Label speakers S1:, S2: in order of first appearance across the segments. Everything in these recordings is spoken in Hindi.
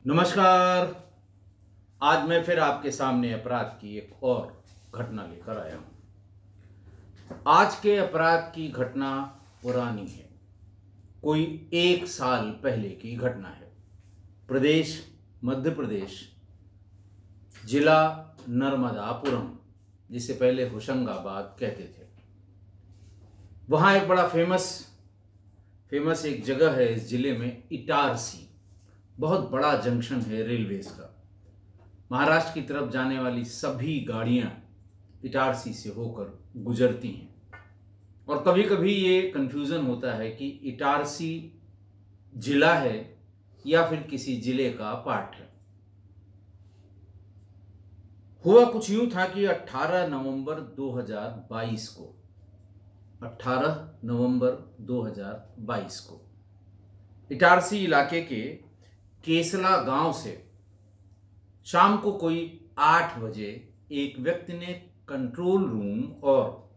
S1: नमस्कार। आज मैं फिर आपके सामने अपराध की एक और घटना लेकर आया हूं। आज के अपराध की घटना पुरानी है, कोई 1 साल पहले की घटना है। प्रदेश मध्य प्रदेश, जिला नर्मदापुरम, जिसे पहले होशंगाबाद कहते थे। वहाँ एक बड़ा फेमस एक जगह है इस जिले में, इटारसी। बहुत बड़ा जंक्शन है रेलवेज का। महाराष्ट्र की तरफ जाने वाली सभी गाड़ियां इटारसी से होकर गुजरती हैं। और कभी कभी ये कंफ्यूजन होता है कि इटारसी जिला है या फिर किसी जिले का पार्ट है। हुआ कुछ यूं था कि 18 नवंबर 2022 को इटारसी इलाके के केसला गांव से शाम को कोई 8 बजे एक व्यक्ति ने कंट्रोल रूम और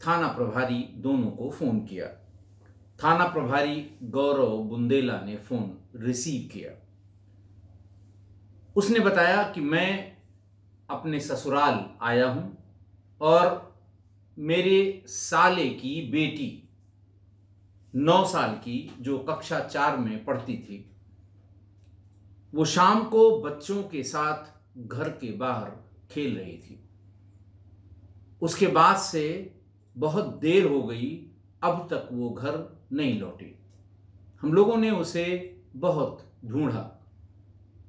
S1: थाना प्रभारी दोनों को फोन किया। थाना प्रभारी गौरव बुंदेला ने फोन रिसीव किया। उसने बताया कि मैं अपने ससुराल आया हूं और मेरे साले की बेटी 9 साल की, जो कक्षा 4 में पढ़ती थी, वो शाम को बच्चों के साथ घर के बाहर खेल रही थी। उसके बाद से बहुत देर हो गई, अब तक वो घर नहीं लौटी। हम लोगों ने उसे बहुत ढूंढा,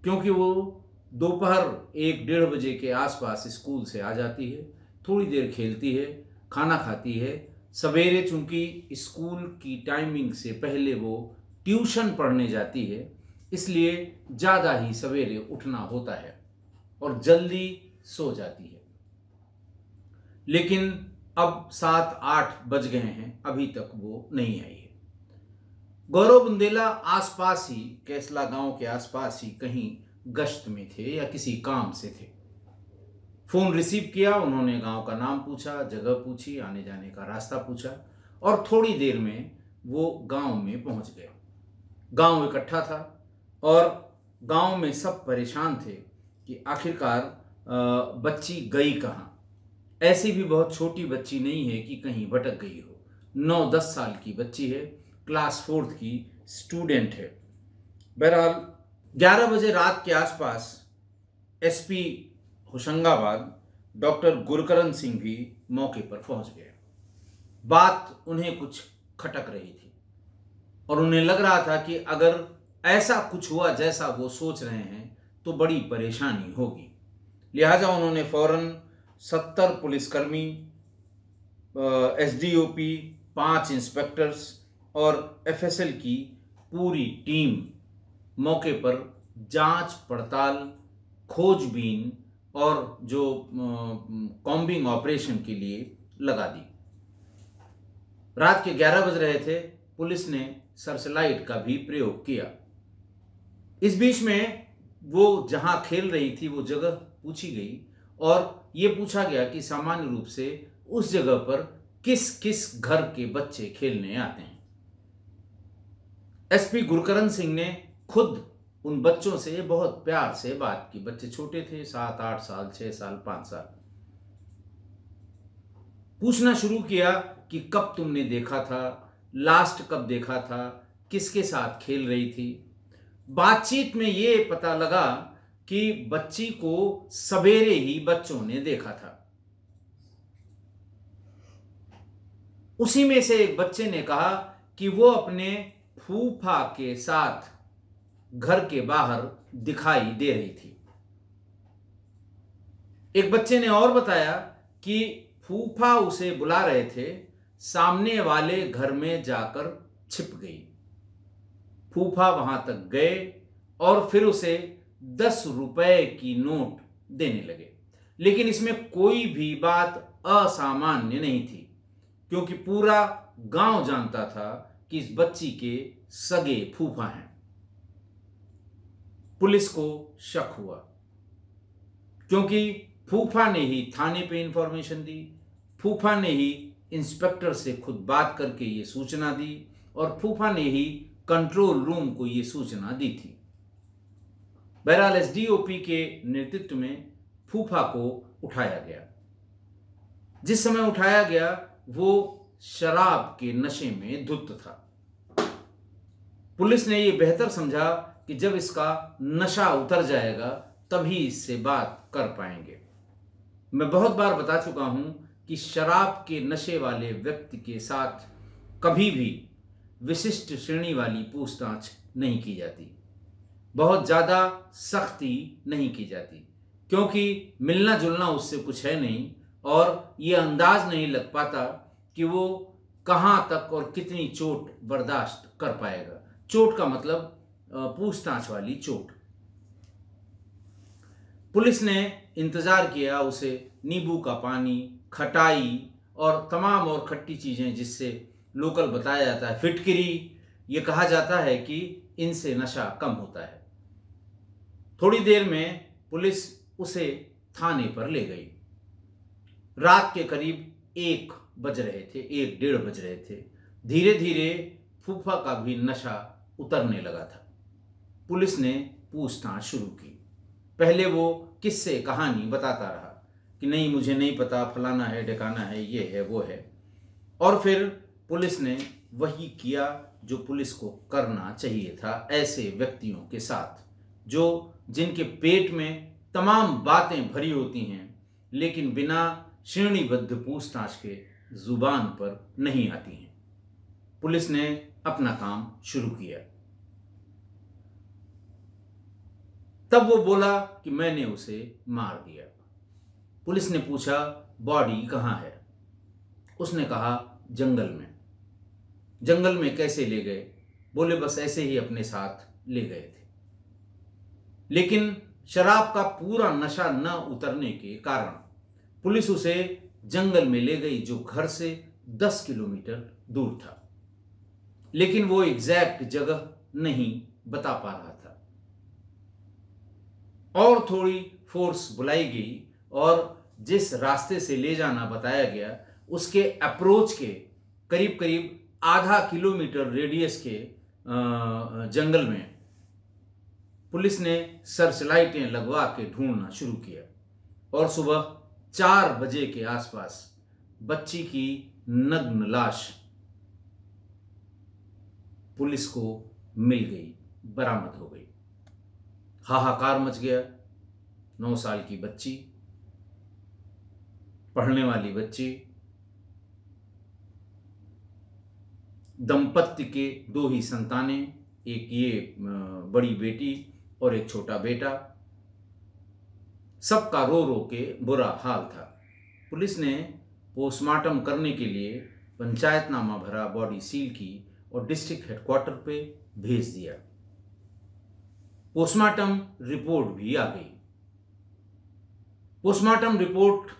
S1: क्योंकि वो दोपहर 1-1:30 बजे के आसपास स्कूल से आ जाती है, थोड़ी देर खेलती है, खाना खाती है। सवेरे चूंकि स्कूल की टाइमिंग से पहले वो ट्यूशन पढ़ने जाती है, इसलिए ज़्यादा ही सवेरे उठना होता है और जल्दी सो जाती है। लेकिन अब 7-8 बज गए हैं, अभी तक वो नहीं आई है। गौरव बुंदेला आसपास ही, केसला गांव के आसपास ही कहीं गश्त में थे या किसी काम से थे। फोन रिसीव किया, उन्होंने गांव का नाम पूछा, जगह पूछी, आने जाने का रास्ता पूछा और थोड़ी देर में वो गांव में पहुंच गए। गांव इकट्ठा था और गांव में सब परेशान थे कि आखिरकार बच्ची गई कहाँ। ऐसी भी बहुत छोटी बच्ची नहीं है कि कहीं भटक गई हो। 9-10 साल की बच्ची है, क्लास 4th की स्टूडेंट है। बहरहाल 11 बजे रात के आसपास एसपी होशंगाबाद डॉक्टर गुरकरण सिंह भी मौके पर पहुंच गए। बात उन्हें कुछ खटक रही थी और उन्हें लग रहा था कि अगर ऐसा कुछ हुआ जैसा वो सोच रहे हैं तो बड़ी परेशानी होगी। लिहाजा उन्होंने फौरन 70 पुलिसकर्मी, एसडीओपी, 5 इंस्पेक्टर्स और एफएसएल की पूरी टीम मौके पर जांच पड़ताल, खोजबीन और जो कॉम्बिंग ऑपरेशन के लिए लगा दी। रात के 11 बज रहे थे। पुलिस ने सर्चलाइट का भी प्रयोग किया। इस बीच में वो जहां खेल रही थी वो जगह पूछी गई और ये पूछा गया कि सामान्य रूप से उस जगह पर किस किस घर के बच्चे खेलने आते हैं। एसपी गुरकरण सिंह ने खुद उन बच्चों से बहुत प्यार से बात की। बच्चे छोटे थे, 7-8 साल, 6 साल, 5 साल। पूछना शुरू किया कि कब तुमने देखा था, लास्ट कब देखा था, किसके साथ खेल रही थी। बातचीत में ये पता लगा कि बच्ची को सवेरे ही बच्चों ने देखा था। उसी में से एक बच्चे ने कहा कि वो अपने फूफा के साथ घर के बाहर दिखाई दे रही थी। एक बच्चे ने और बताया कि फूफा उसे बुला रहे थे, सामने वाले घर में जाकर छिप गई। फूफा वहां तक गए और फिर उसे 10 रुपए की नोट देने लगे। लेकिन इसमें कोई भी बात असामान्य नहीं थी, क्योंकि पूरा गांव जानता था कि इस बच्ची के सगे फूफा हैं। पुलिस को शक हुआ, क्योंकि फूफा ने ही थाने पे इंफॉर्मेशन दी, फूफा ने ही इंस्पेक्टर से खुद बात करके ये सूचना दी और फूफा ने ही कंट्रोल रूम को ये सूचना दी थी। बहरहाल एसडीओपी के नेतृत्व में फूफा को उठाया गया। जिस समय उठाया गया वो शराब के नशे में धुत था। पुलिस ने ये बेहतर समझा कि जब इसका नशा उतर जाएगा तभी इससे बात कर पाएंगे। मैं बहुत बार बता चुका हूं कि शराब के नशे वाले व्यक्ति के साथ कभी भी विशिष्ट श्रेणी वाली पूछताछ नहीं की जाती, बहुत ज़्यादा सख्ती नहीं की जाती, क्योंकि मिलना जुलना उससे कुछ है नहीं और ये अंदाज नहीं लग पाता कि वो कहाँ तक और कितनी चोट बर्दाश्त कर पाएगा। चोट का मतलब पूछताछ वाली चोट। पुलिस ने इंतजार किया, उसे नींबू का पानी, खटाई और तमाम और खट्टी चीजें जिससे लोकल बताया जाता है फिटकिरी, ये कहा जाता है कि इनसे नशा कम होता है। थोड़ी देर में पुलिस उसे थाने पर ले गई। रात के करीब 1 बज रहे थे, 1-1:30 बज रहे थे। धीरे धीरे फूफा का भी नशा उतरने लगा था। पुलिस ने पूछताछ शुरू की। पहले वो किस्से कहानी बताता रहा कि नहीं मुझे नहीं पता, फलाना है, ढिकाना है, ये है, वो है। और फिर पुलिस ने वही किया जो पुलिस को करना चाहिए था ऐसे व्यक्तियों के साथ, जो जिनके पेट में तमाम बातें भरी होती हैं लेकिन बिना श्रेणीबद्ध पूछताछ के जुबान पर नहीं आती हैं। पुलिस ने अपना काम शुरू किया। तब वो बोला कि मैंने उसे मार दिया। पुलिस ने पूछा बॉडी कहाँ है? उसने कहा जंगल में। जंगल में कैसे ले गए? बोले बस ऐसे ही अपने साथ ले गए थे। लेकिन शराब का पूरा नशा न उतरने के कारण पुलिस उसे जंगल में ले गई जो घर से 10 किलोमीटर दूर था, लेकिन वो एग्जैक्ट जगह नहीं बता पा रहा था। और थोड़ी फोर्स बुलाई गई और जिस रास्ते से ले जाना बताया गया उसके अप्रोच के करीब करीब आधा किलोमीटर रेडियस के जंगल में पुलिस ने सर्च लाइटें लगवा के ढूंढना शुरू किया और सुबह 4 बजे के आसपास बच्ची की नग्न लाश पुलिस को मिल गई, बरामद हो गई। हाहाकार मच गया। 9 साल की बच्ची, पढ़ने वाली बच्ची, दंपत्ति के 2 ही संतानें, एक ये बड़ी बेटी और एक छोटा बेटा। सबका रो रो के बुरा हाल था। पुलिस ने पोस्टमार्टम करने के लिए पंचायतनामा भरा, बॉडी सील की और डिस्ट्रिक्ट हेडक्वार्टर पे भेज दिया। पोस्टमार्टम रिपोर्ट भी आ गई। पोस्टमार्टम रिपोर्ट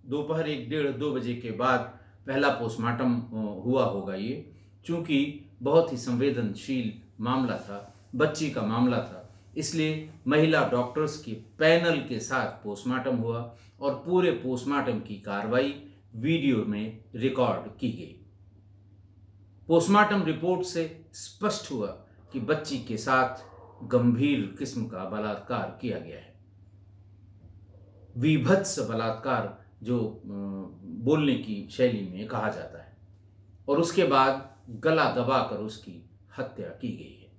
S1: दोपहर 1-1:30-2 बजे के बाद पहला पोस्टमार्टम हुआ होगा ये, चूंकि बहुत ही संवेदनशील मामला था, बच्ची का मामला था, इसलिए महिला डॉक्टर्स के पैनल के साथ पोस्टमार्टम हुआ और पूरे पोस्टमार्टम की कार्रवाई वीडियो में रिकॉर्ड की गई। पोस्टमार्टम रिपोर्ट से स्पष्ट हुआ कि बच्ची के साथ गंभीर किस्म का बलात्कार किया गया है। विभत्स बलात्कार जो बोलने की शैली में कहा जाता है, और उसके बाद गला दबाकर उसकी हत्या की गई है।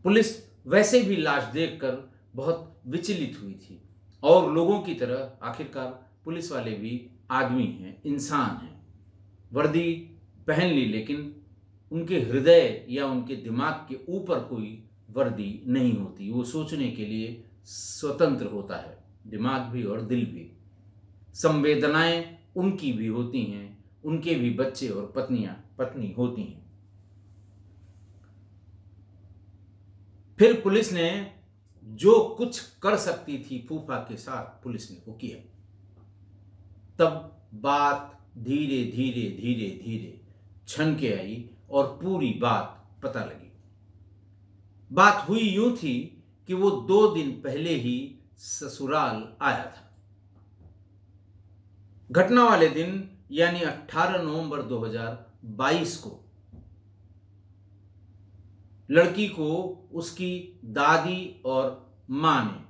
S1: पुलिस वैसे भी लाश देखकर बहुत विचलित हुई थी और लोगों की तरह आखिरकार पुलिस वाले भी आदमी हैं, इंसान हैं। वर्दी पहन ली लेकिन उनके हृदय या उनके दिमाग के ऊपर कोई वर्दी नहीं होती। वो सोचने के लिए स्वतंत्र होता है, दिमाग भी और दिल भी। संवेदनाएं उनकी भी होती हैं, उनके भी बच्चे और पत्नी होती हैं। फिर पुलिस ने जो कुछ कर सकती थी फूफा के साथ, पुलिस ने वो किया। तब बात धीरे धीरे धीरे धीरे छन के आई और पूरी बात पता लगी। बात हुई यूं थी कि वो 2 दिन पहले ही ससुराल आया था। घटना वाले दिन यानी 18 नवंबर 2022 को लड़की को उसकी दादी और माँ ने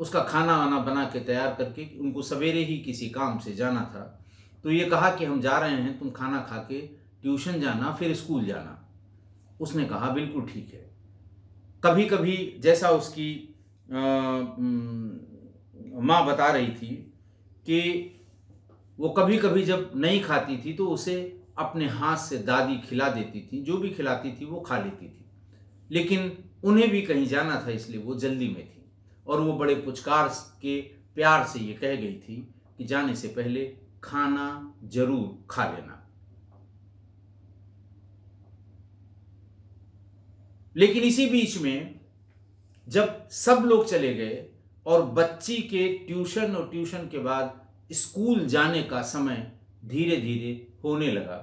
S1: उसका खाना वाना बना के तैयार करके, उनको सवेरे ही किसी काम से जाना था, तो ये कहा कि हम जा रहे हैं, तुम खाना खा के ट्यूशन जाना, फिर स्कूल जाना। उसने कहा बिल्कुल ठीक है। कभी कभी जैसा उसकी माँ बता रही थी कि वो कभी कभी जब नहीं खाती थी तो उसे अपने हाथ से दादी खिला देती थी, जो भी खिलाती थी वो खा लेती थी। लेकिन उन्हें भी कहीं जाना था, इसलिए वो जल्दी में थी और वो बड़े पुचकार के प्यार से ये कह गई थी कि जाने से पहले खाना जरूर खा लेना। लेकिन इसी बीच में जब सब लोग चले गए और बच्ची के ट्यूशन और ट्यूशन के बाद स्कूल जाने का समय धीरे धीरे होने लगा,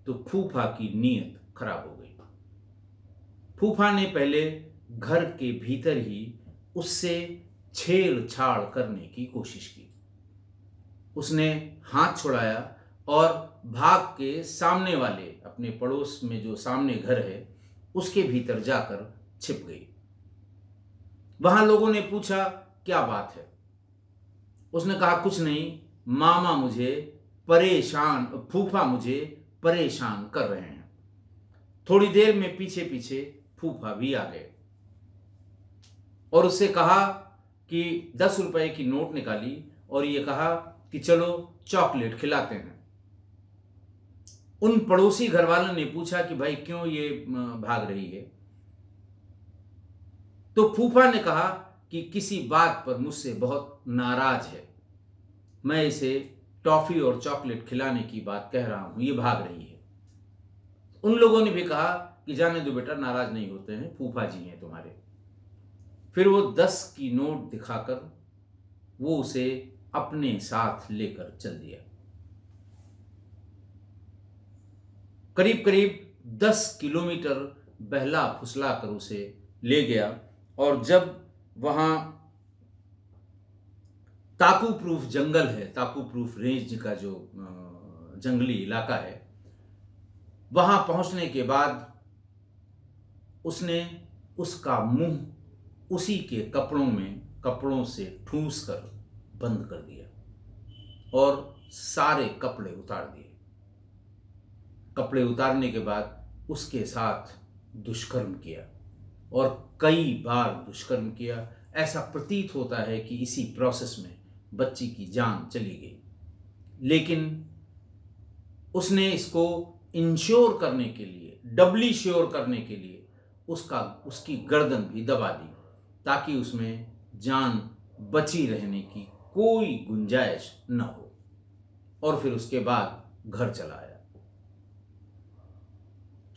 S1: तो फूफा की नीयत खराब हो गई। फूफा ने पहले घर के भीतर ही उससे छेड़छाड़ करने की कोशिश की। उसने हाथ छुड़ाया और भाग के सामने वाले अपने पड़ोस में जो सामने घर है उसके भीतर जाकर छिप गई। वहां लोगों ने पूछा क्या बात है। उसने कहा कुछ नहीं, मामा मुझे परेशान, फूफा मुझे परेशान कर रहे हैं। थोड़ी देर में पीछे पीछे फूफा भी आ गए और उससे कहा कि 10 रुपए की नोट निकाली और ये कहा कि चलो चॉकलेट खिलाते हैं। उन पड़ोसी घर वालों ने पूछा कि भाई क्यों ये भाग रही है। तो फूफा ने कहा कि किसी बात पर मुझसे बहुत नाराज है, मैं इसे टॉफी और चॉकलेट खिलाने की बात कह रहा हूं, ये भाग रही है। उन लोगों ने भी कहा कि जाने दो बेटा, नाराज नहीं होते हैं, फूफा जी हैं तुम्हारे। फिर वो 10 की नोट दिखाकर वो उसे अपने साथ लेकर चल दिया। करीब करीब 10 किलोमीटर बहला फुसला कर उसे ले गया और जब वहां ताकू प्रूफ जंगल है, ताकू प्रूफ रेंज का जो जंगली इलाका है, वहां पहुंचने के बाद उसने उसका मुंह उसी के कपड़ों से ठूंस कर बंद कर दिया और सारे कपड़े उतार दिए। कपड़े उतारने के बाद उसके साथ दुष्कर्म किया और कई बार दुष्कर्म किया। ऐसा प्रतीत होता है कि इसी प्रोसेस में बच्ची की जान चली गई, लेकिन उसने इसको इंश्योर करने के लिए, डबली श्योर करने के लिए उसकी गर्दन भी दबा दी ताकि उसमें जान बची रहने की कोई गुंजाइश न हो। और फिर उसके बाद घर चला आया।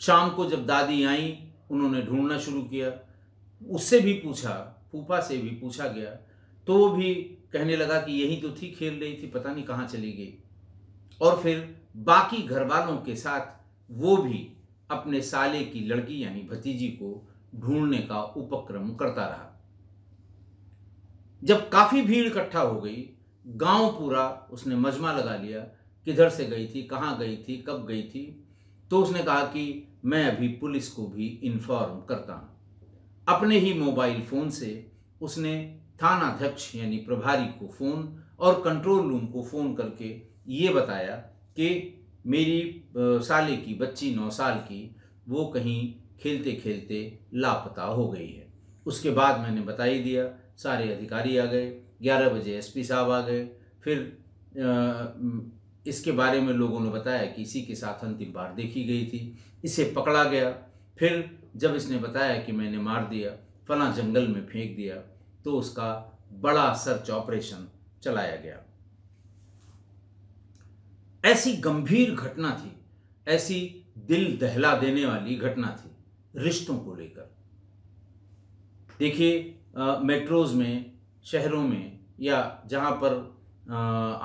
S1: शाम को जब दादी आई, उन्होंने ढूंढना शुरू किया। उससे भी पूछा, फूफा से भी पूछा गया, तो वो भी कहने लगा कि यही तो थी, खेल रही थी, पता नहीं कहाँ चली गई। और फिर बाकी घर वालों के साथ वो भी अपने साले की लड़की यानी भतीजी को ढूंढने का उपक्रम करता रहा। जब काफी भीड़ इकट्ठा हो गई, गांव पूरा उसने मजमा लगा लिया, किधर से गई थी, कहाँ गई थी, कब गई थी। तो उसने कहा कि मैं अभी पुलिस को भी इन्फॉर्म करता हूं। अपने ही मोबाइल फोन से उसने थानाध्यक्ष यानी प्रभारी को फोन और कंट्रोल रूम को फोन करके ये बताया कि मेरी साले की बच्ची 9 साल की वो कहीं खेलते खेलते लापता हो गई है। उसके बाद मैंने बता ही दिया, सारे अधिकारी आ गए, 11 बजे एसपी साहब आ गए। फिर इसके बारे में लोगों ने बताया कि इसी के साथ अंतिम बार देखी गई थी, इसे पकड़ा गया। फिर जब इसने बताया कि मैंने मार दिया, फलां जंगल में फेंक दिया, तो उसका बड़ा सर्च ऑपरेशन चलाया गया। ऐसी गंभीर घटना थी, ऐसी दिल दहला देने वाली घटना थी रिश्तों को लेकर। देखिए, मेट्रोज में, शहरों में या जहाँ पर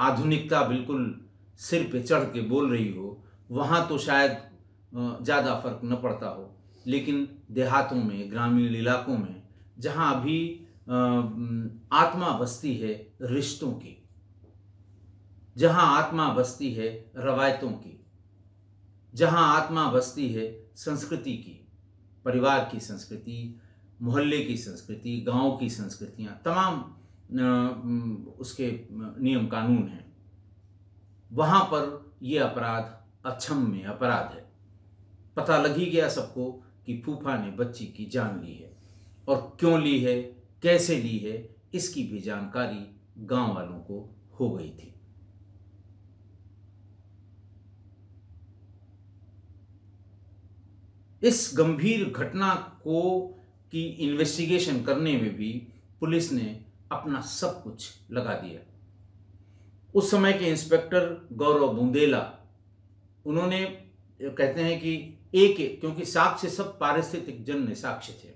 S1: आधुनिकता बिल्कुल सिर पे चढ़ के बोल रही हो, वहाँ तो शायद ज़्यादा फर्क न पड़ता हो, लेकिन देहातों में, ग्रामीण इलाकों में जहाँ अभी आत्मा बसती है रिश्तों की, जहाँ आत्मा बसती है रवायतों की, जहां आत्मा बसती है संस्कृति की, परिवार की संस्कृति, मोहल्ले की संस्कृति, गांव की संस्कृतियां, तमाम उसके नियम कानून हैं, वहां पर यह अपराध अक्षम्य अपराध है। पता लग ही गया सबको कि फूफा ने बच्ची की जान ली है, और क्यों ली है, कैसे ली है, इसकी भी जानकारी गांव वालों को हो गई थी। इस गंभीर घटना को की इन्वेस्टिगेशन करने में भी पुलिस ने अपना सब कुछ लगा दिया। उस समय के इंस्पेक्टर गौरव बुंदेला, उन्होंने कहते हैं कि क्योंकि साक्ष्य सब पारिस्थितिक जन्य साक्ष्य थे,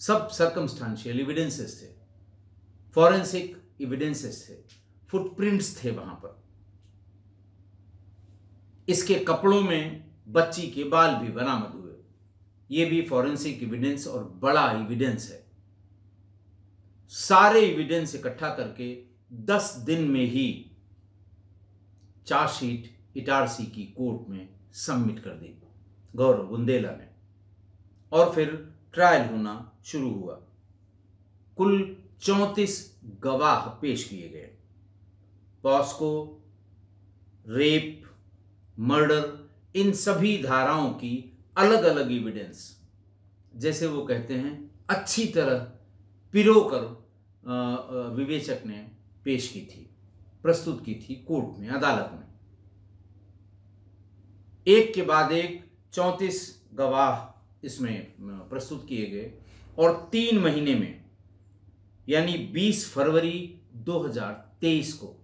S1: सब सर्कमस्टांशियल एविडेंसेस थे, फॉरेंसिक एविडेंसेस थे, फुटप्रिंट्स थे वहां पर। इसके कपड़ों में बच्ची के बाल भी बरामद हुए। ये भी फॉरेंसिक एविडेंस और बड़ा एविडेंस है। सारे एविडेंस इकट्ठा करके 10 दिन में ही चार्जशीट इटारसी की कोर्ट में सबमिट कर दी गौरव बुंदेला ने, और फिर ट्रायल होना शुरू हुआ। कुल 34 गवाह पेश किए गए। पॉस्को, रेप, मर्डर, इन सभी धाराओं की अलग अलग एविडेंस, जैसे वो कहते हैं, अच्छी तरह पिरोकर विवेचक ने पेश की थी, प्रस्तुत की थी कोर्ट में, अदालत में। एक के बाद एक 34 गवाह इसमें प्रस्तुत किए गए, और 3 महीने में, यानी 20 फरवरी 2023 को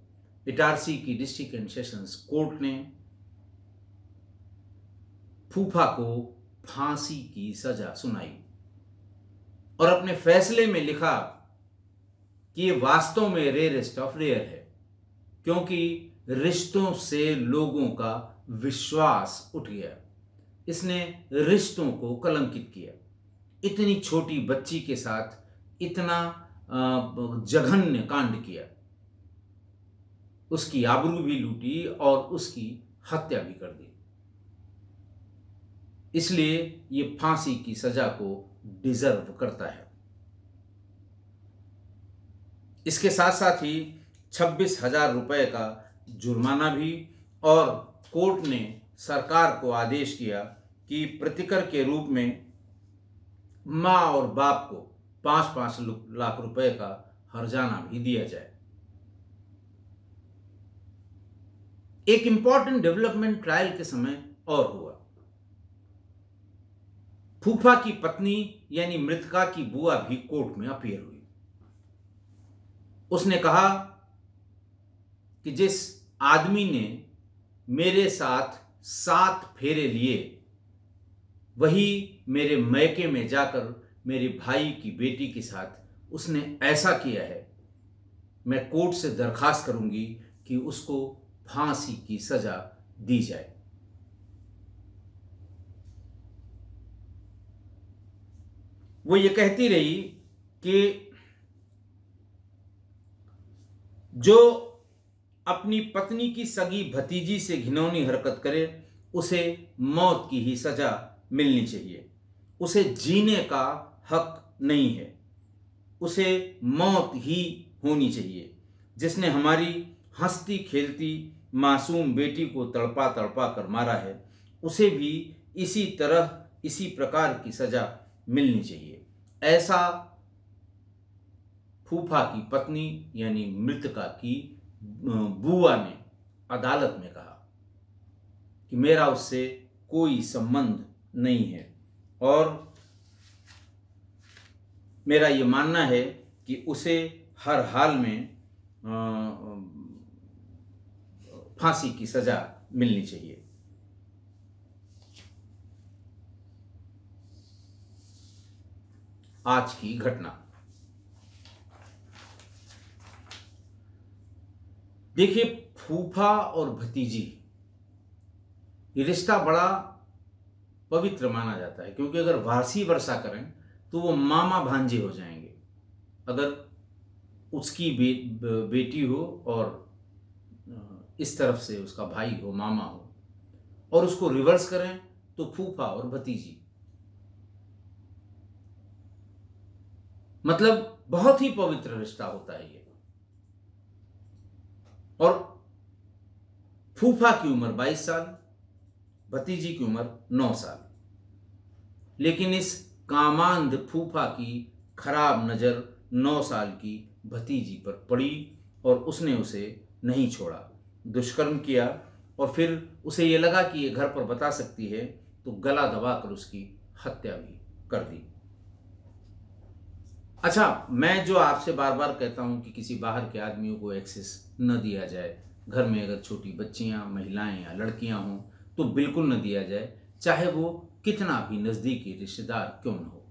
S1: इटारसी की डिस्ट्रिक्ट एंड सेशंस कोर्ट ने फूफा को फांसी की सजा सुनाई, और अपने फैसले में लिखा कि ये वास्तव में रेयरेस्ट ऑफ रेयर है, क्योंकि रिश्तों से लोगों का विश्वास उठ गया। इसने रिश्तों को कलंकित किया। इतनी छोटी बच्ची के साथ इतना जघन्य कांड किया, उसकी आबरू भी लूटी और उसकी हत्या भी कर दी। इसलिए ये फांसी की सजा को डिजर्व करता है। इसके साथ साथ ही 26,000 रुपए का जुर्माना भी, और कोर्ट ने सरकार को आदेश किया कि प्रतिकर के रूप में मां और बाप को 5-5 लाख रुपए का हर्जाना भी दिया जाए। एक इंपॉर्टेंट डेवलपमेंट ट्रायल के समय और हुआ। फूफा की पत्नी यानी मृतका की बुआ भी कोर्ट में अपीयर हुई। उसने कहा कि जिस आदमी ने मेरे साथ 7 फेरे लिए, वही मेरे मैके में जाकर मेरे भाई की बेटी के साथ उसने ऐसा किया है। मैं कोर्ट से दरखास्त करूंगी कि उसको फांसी की सजा दी जाए। वो ये कहती रही कि जो अपनी पत्नी की सगी भतीजी से घिनौनी हरकत करे, उसे मौत की ही सजा मिलनी चाहिए। उसे जीने का हक नहीं है, उसे मौत ही होनी चाहिए। जिसने हमारी हंसती खेलती मासूम बेटी को तड़पा तड़पा कर मारा है, उसे भी इसी तरह, इसी प्रकार की सजा मिलनी चाहिए। ऐसा फूफा की पत्नी यानी मृतका की बुआ ने अदालत में कहा कि मेरा उससे कोई संबंध नहीं है, और मेरा ये मानना है कि उसे हर हाल में फांसी की सजा मिलनी चाहिए। आज की घटना देखिए, फूफा और भतीजी, ये रिश्ता बड़ा पवित्र माना जाता है, क्योंकि अगर वासी वर्षा करें तो वो मामा भांजे हो जाएंगे। अगर उसकी बेटी हो और इस तरफ से उसका भाई हो, मामा हो, और उसको रिवर्स करें तो फूफा और भतीजी। मतलब बहुत ही पवित्र रिश्ता होता है ये। और फूफा की उम्र 22 साल, भतीजी की उम्र 9 साल। लेकिन इस कामांध फूफा की खराब नजर 9 साल की भतीजी पर पड़ी और उसने उसे नहीं छोड़ा, दुष्कर्म किया। और फिर उसे ये लगा कि ये घर पर बता सकती है, तो गला दबाकर उसकी हत्या भी कर दी। अच्छा, मैं जो आपसे बार बार कहता हूं कि किसी बाहर के आदमियों को एक्सेस न दिया जाए, घर में अगर छोटी बच्चियां, महिलाएं या लड़कियां हों तो बिल्कुल न दिया जाए, चाहे वो कितना भी नज़दीकी रिश्तेदार क्यों न हो।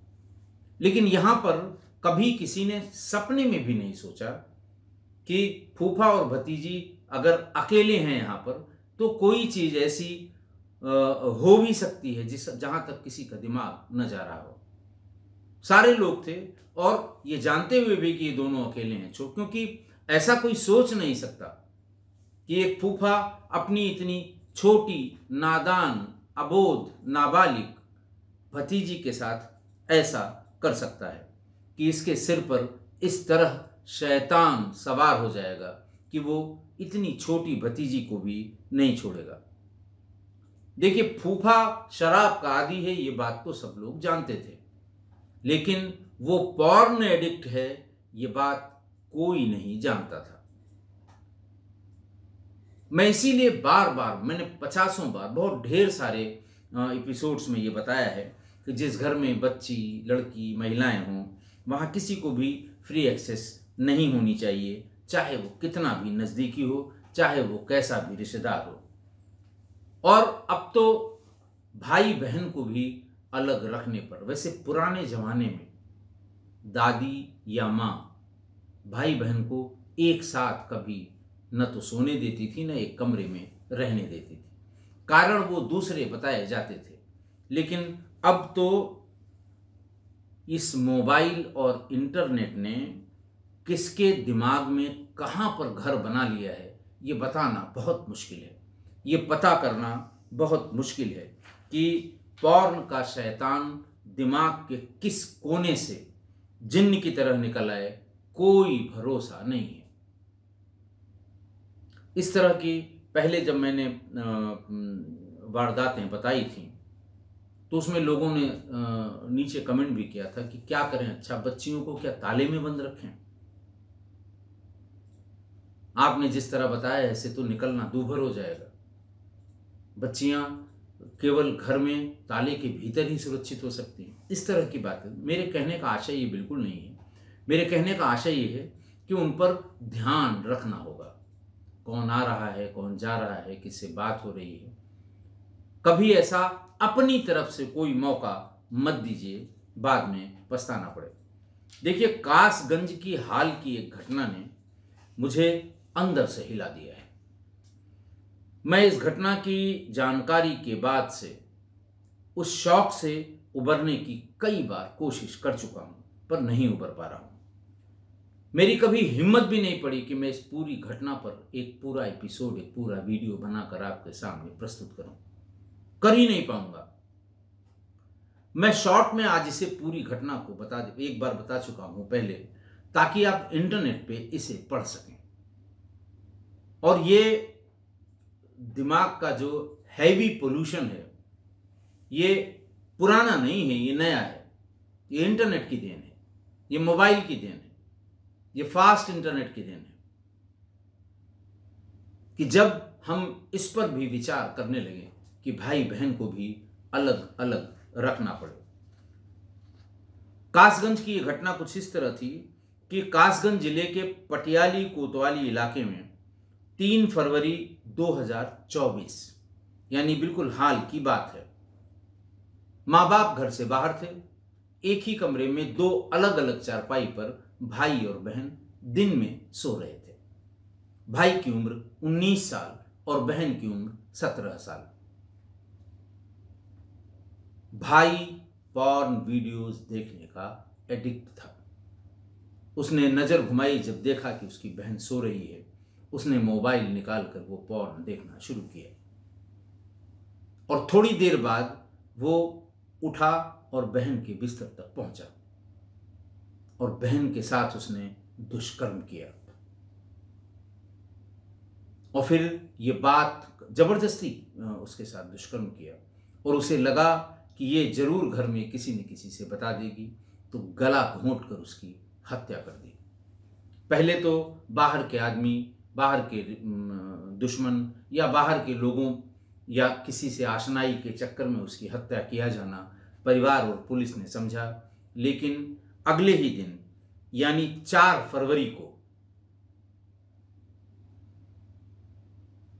S1: लेकिन यहाँ पर कभी किसी ने सपने में भी नहीं सोचा कि फूफा और भतीजी अगर अकेले हैं यहाँ पर, तो कोई चीज़ ऐसी हो भी सकती है जहाँ तक किसी का दिमाग न जा रहा हो। सारे लोग थे और ये जानते हुए भी कि ये दोनों अकेले हैं, क्योंकि ऐसा कोई सोच नहीं सकता कि एक फूफा अपनी इतनी छोटी, नादान, अबोध, नाबालिग भतीजी के साथ ऐसा कर सकता है कि इसके सिर पर इस तरह शैतान सवार हो जाएगा कि वो इतनी छोटी भतीजी को भी नहीं छोड़ेगा। देखिए, फूफा शराब का आदी है, ये बात तो सब लोग जानते थे, लेकिन वो पॉर्न एडिक्ट है, ये बात कोई नहीं जानता था। मैं इसीलिए बार बार, मैंने 50 बार, बहुत ढेर सारे एपिसोड्स में ये बताया है कि जिस घर में बच्ची, लड़की, महिलाएं हों, वहाँ किसी को भी फ्री एक्सेस नहीं होनी चाहिए, चाहे वो कितना भी नज़दीकी हो, चाहे वो कैसा भी रिश्तेदार हो। और अब तो भाई बहन को भी अलग रखने पर, वैसे पुराने ज़माने में दादी या माँ भाई बहन को एक साथ कभी न तो सोने देती थी, न एक कमरे में रहने देती थी, कारण वो दूसरे बताए जाते थे। लेकिन अब तो इस मोबाइल और इंटरनेट ने किसके दिमाग में कहाँ पर घर बना लिया है, ये बताना बहुत मुश्किल है। ये पता करना बहुत मुश्किल है कि पॉर्न का शैतान दिमाग के किस कोने से जिन्न की तरह निकल आए, कोई भरोसा नहीं है। इस तरह की पहले जब मैंने वारदातें बताई थी, तो उसमें लोगों ने नीचे कमेंट भी किया था कि क्या करें, अच्छा बच्चियों को क्या ताले में बंद रखें? आपने जिस तरह बताया ऐसे तो निकलना दूभर हो जाएगा। बच्चियां केवल घर में ताले के भीतर ही सुरक्षित हो सकती हैं, इस तरह की बातें। मेरे कहने का आशय ये बिल्कुल नहीं है। मेरे कहने का आशय ये है कि उन पर ध्यान रखना होगा, कौन आ रहा है, कौन जा रहा है, किससे बात हो रही है। कभी ऐसा अपनी तरफ से कोई मौका मत दीजिए, बाद में पछताना पड़े। देखिए, कासगंज की हाल की एक घटना ने मुझे अंदर से हिला दिया है। मैं इस घटना की जानकारी के बाद से उस शौक से उबरने की कई बार कोशिश कर चुका हूं, पर नहीं उबर पा रहा हूं। मेरी कभी हिम्मत भी नहीं पड़ी कि मैं इस पूरी घटना पर एक पूरा एपिसोड, एक पूरा वीडियो बनाकर आपके सामने प्रस्तुत करूं। कर ही नहीं पाऊंगा। मैं शॉर्ट में आज इसे पूरी घटना को एक बार बता चुका हूं पहले, ताकि आप इंटरनेट पे इसे पढ़ सकें। और ये दिमाग का जो हैवी पोल्यूशन है, ये पुराना नहीं है, ये नया है। ये इंटरनेट की देन है, ये मोबाइल की देन है, ये फास्ट इंटरनेट की देन है कि जब हम इस पर भी विचार करने लगे कि भाई बहन को भी अलग अलग रखना पड़े। कासगंज की यह घटना कुछ इस तरह थी कि कासगंज जिले के पटियाली कोतवाली इलाके में 3 फरवरी 2024, यानी बिल्कुल हाल की बात है, माँ बाप घर से बाहर थे। एक ही कमरे में 2 अलग अलग चारपाई पर भाई और बहन दिन में सो रहे थे। भाई की उम्र 19 साल और बहन की उम्र 17 साल। भाई पॉर्न वीडियोस देखने का एडिक्ट था। उसने नजर घुमाई, जब देखा कि उसकी बहन सो रही है, उसने मोबाइल निकालकर वो पॉर्न देखना शुरू किया। और थोड़ी देर बाद वो उठा और बहन के बिस्तर तक पहुंचा और बहन के साथ उसने दुष्कर्म किया। और फिर ये बात जबरदस्ती उसके साथ दुष्कर्म किया और उसे लगा कि ये जरूर घर में किसी न किसी से बता देगी, तो गला घोंट कर उसकी हत्या कर दी। पहले तो बाहर के आदमी, बाहर के दुश्मन या बाहर के लोगों या किसी से आशनाई के चक्कर में उसकी हत्या किया जाना परिवार और पुलिस ने समझा, लेकिन अगले ही दिन यानी 4 फरवरी को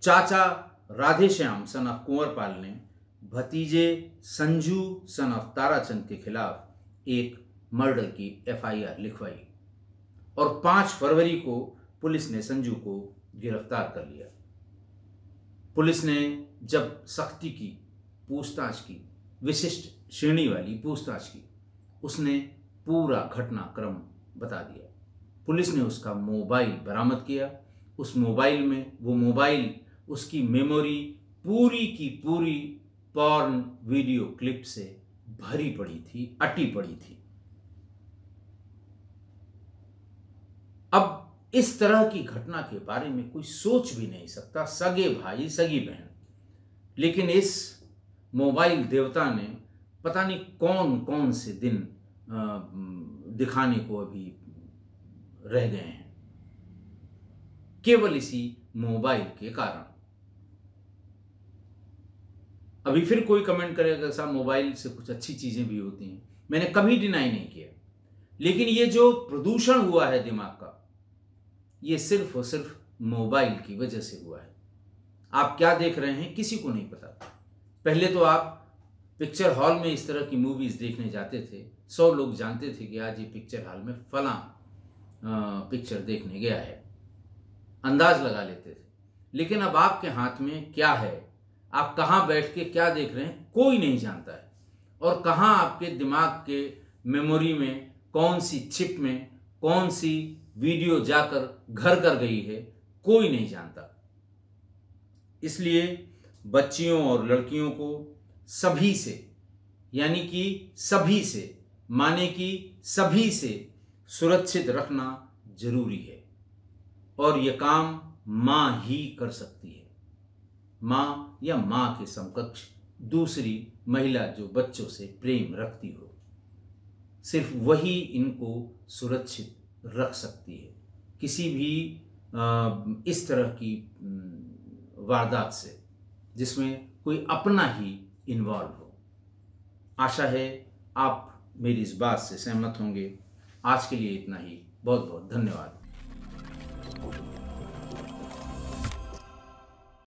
S1: चाचा राधेश्याम सन ऑफ कुंवरपाल ने भतीजे संजू सन ऑफ ताराचंद के खिलाफ एक मर्डर की FIR लिखवाई और 5 फरवरी को पुलिस ने संजू को गिरफ्तार कर लिया। पुलिस ने जब सख्ती की पूछताछ की, विशिष्ट श्रेणी वाली पूछताछ की, उसने पूरा घटनाक्रम बता दिया। पुलिस ने उसका मोबाइल बरामद किया। उस मोबाइल में, वो मोबाइल, उसकी मेमोरी पूरी की पूरी पॉर्न वीडियो क्लिप से भरी पड़ी थी, अटी पड़ी थी। अब इस तरह की घटना के बारे में कोई सोच भी नहीं सकता, सगे भाई सगी बहन। लेकिन इस मोबाइल देवता ने पता नहीं कौन कौन से दिन दिखाने को अभी रह गए हैं, केवल इसी मोबाइल के कारण। अभी फिर कोई कमेंट करेगा साहब मोबाइल से कुछ अच्छी चीजें भी होती हैं। मैंने कभी डिनाई नहीं किया, लेकिन ये जो प्रदूषण हुआ है दिमाग का, ये सिर्फ और सिर्फ मोबाइल की वजह से हुआ है। आप क्या देख रहे हैं किसी को नहीं पता। पहले तो आप पिक्चर हॉल में इस तरह की मूवीज देखने जाते थे, 100 लोग जानते थे कि आज ये पिक्चर हॉल में फलां पिक्चर देखने गया है, अंदाज लगा लेते थे। लेकिन अब आपके हाथ में क्या है, आप कहाँ बैठ के क्या देख रहे हैं, कोई नहीं जानता है। और कहाँ आपके दिमाग के मेमोरी में कौन सी चिप में कौन सी वीडियो जाकर घर कर गई है, कोई नहीं जानता। इसलिए बच्चियों और लड़कियों को सभी से, यानी कि सभी से, माने कि सभी से सुरक्षित रखना जरूरी है। और यह काम माँ ही कर सकती है। माँ या माँ के समकक्ष दूसरी महिला जो बच्चों से प्रेम रखती हो, सिर्फ वही इनको सुरक्षित रख सकती है किसी भी इस तरह की वारदात से जिसमें कोई अपना ही इन्वॉल्व हो। आशा है आप मेरी इस बात से सहमत होंगे। आज के लिए इतना ही। बहुत बहुत धन्यवाद।